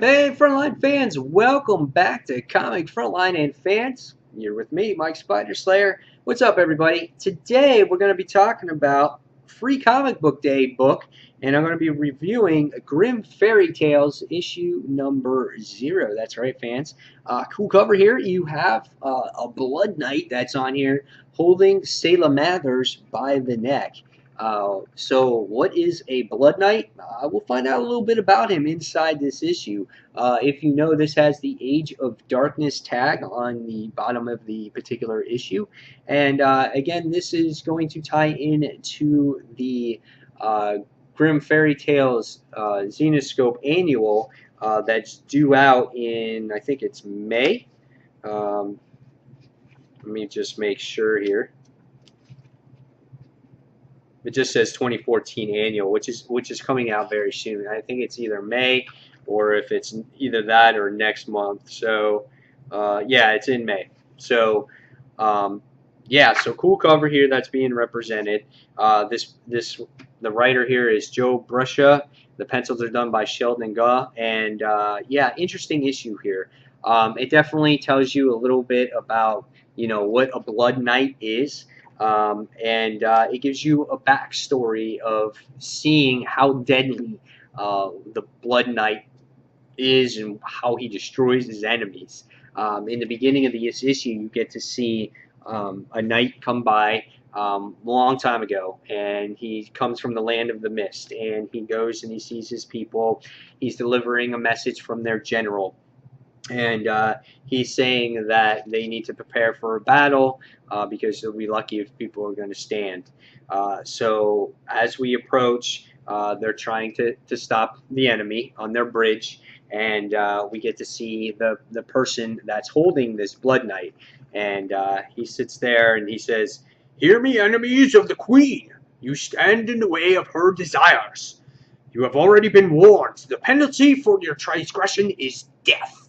Hey, Frontline fans, welcome back to Comic Frontline and Fans. You're with me, Mike Spider Slayer. What's up, everybody? Today we're going to be talking about Free Comic Book Day book, and I'm going to be reviewing Grimm Fairy Tales issue number 0. That's right, fans. Cool cover here. You have a Blood Knight that's on here holding Selah Mathers by the neck. So what is a Blood Knight? We'll find out a little bit about him inside this issue. If you know, this has the Age of Darkness tag on the bottom of the particular issue. And again, this is going to tie in to the Grimm Fairy Tales Zenoscope Annual that's due out in, I think it's May. Let me just make sure here. It just says 2014 annual, which is coming out very soon. I think it's either May, or if it's either that or next month. So yeah, it's in May. So yeah, so cool cover here that's being represented. The writer here is Joe Brusha. The pencils are done by Sheldon Gaw, and yeah, interesting issue here. It definitely tells you a little bit about what a Blood Knight is. It gives you a backstory of seeing how deadly the Blood Knight is and how he destroys his enemies. In the beginning of this issue, you get to see a knight come by long time ago, and he comes from the land of the mist, and he goes and he sees his people. He's delivering a message from their general. And he's saying that they need to prepare for a battle because they'll be lucky if people are going to stand. So as we approach, they're trying to stop the enemy on their bridge, and we get to see the person that's holding this Blood Knight. And he sits there and he says, "Hear me, enemies of the Queen. You stand in the way of her desires. You have already been warned. The penalty for your transgression is death.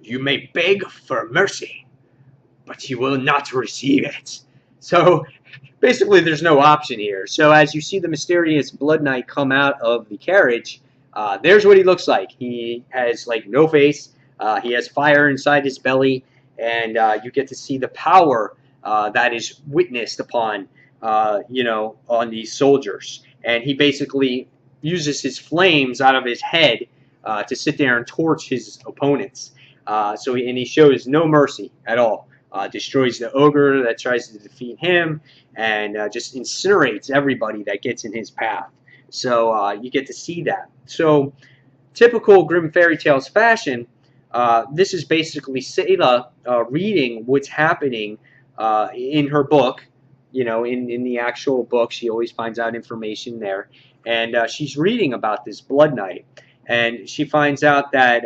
You may beg for mercy, but you will not receive it." So basically there's no option here. So as you see the mysterious Blood Knight come out of the carriage, there's what he looks like. He has like no face. He has fire inside his belly, and you get to see the power that is witnessed upon on these soldiers. And he basically uses his flames out of his head to sit there and torch his opponents. And he shows no mercy at all. Destroys the ogre that tries to defeat him, and just incinerates everybody that gets in his path. So you get to see that. So typical Grimm Fairy Tales fashion, this is basically Selah reading what's happening in her book. In the actual book, she always finds out information there, and she's reading about this Blood Knight, and she finds out that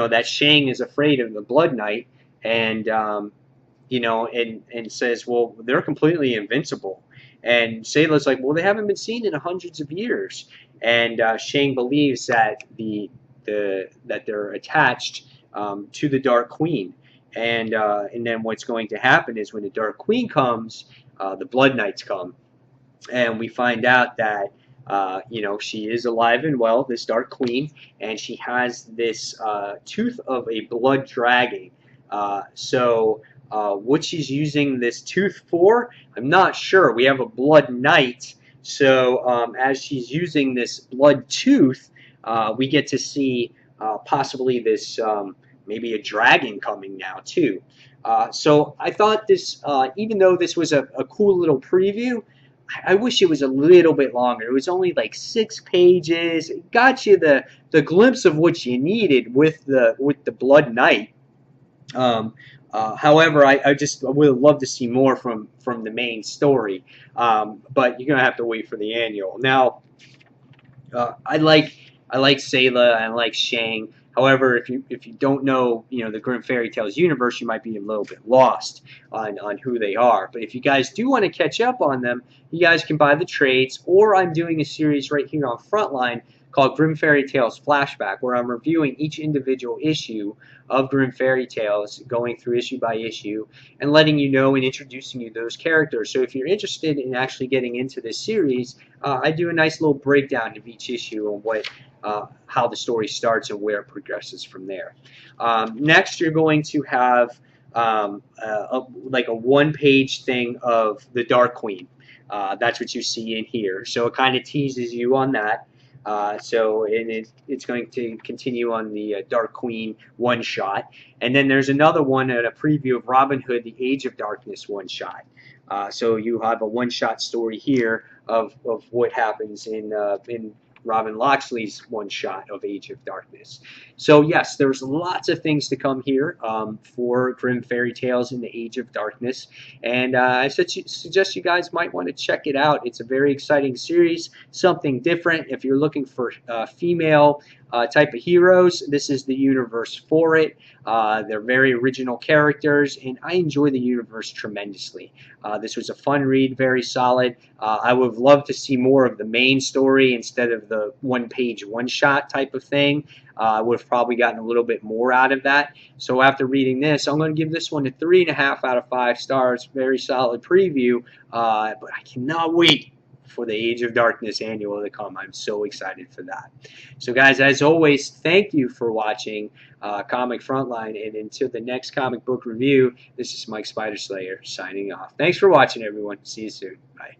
that Shang is afraid of the Blood Knight, and and says, well, they're completely invincible. And Selah's like, well, they haven't been seen in hundreds of years. And Shang believes that that they're attached to the Dark Queen. And then what's going to happen is when the Dark Queen comes, the Blood Knights come, and we find out that she is alive and well, this Dark Queen, and she has this tooth of a blood dragon. What she's using this tooth for, I'm not sure. We have a Blood Knight, so as she's using this blood tooth, we get to see possibly this maybe a dragon coming now too. So I thought this, even though this was a cool little preview, I wish it was a little bit longer. It was only like 6 pages. It got you the glimpse of what you needed with the Blood Knight. However, I would love to see more from the main story. But you're gonna have to wait for the annual. Now, I like Selah and I like Shang. However, if you don't know the Grimm Fairy Tales universe, you might be a little bit lost on who they are. But if you guys do want to catch up on them, you guys can buy the trades, or I'm doing a series right here on Frontline called Grimm Fairy Tales Flashback, where I'm reviewing each individual issue of Grimm Fairy Tales, going through issue by issue, and letting you know and introducing you to those characters. So if you're interested in actually getting into this series, I do a nice little breakdown of each issue and how the story starts and where it progresses from there. Next, you're going to have like a one-page thing of the Dark Queen. That's what you see in here. So it kind of teases you on that. It's going to continue on the Dark Queen one-shot. And then there's another one at a preview of Robin Hood, the Age of Darkness one-shot. So you have a one-shot story here of what happens in Robin Loxley's one-shot of Age of Darkness. So yes, there's lots of things to come here for Grimm Fairy Tales in the Age of Darkness, and I suggest you guys might want to check it out. It's a very exciting series, something different. If you're looking for female type of heroes, this is the universe for it. They're very original characters, and I enjoy the universe tremendously. This was a fun read, very solid. I would have loved to see more of the main story instead of the one-page, one-shot type of thing. I would have probably gotten a little bit more out of that. So after reading this, I'm going to give this one a 3.5 out of 5 stars. Very solid preview, but I cannot wait for the Age of Darkness annual to come. I'm so excited for that. So guys, as always, thank you for watching Comic Frontline, and until the next comic book review, this is Mike Spider Slayer signing off. Thanks for watching, everyone. See you soon. Bye.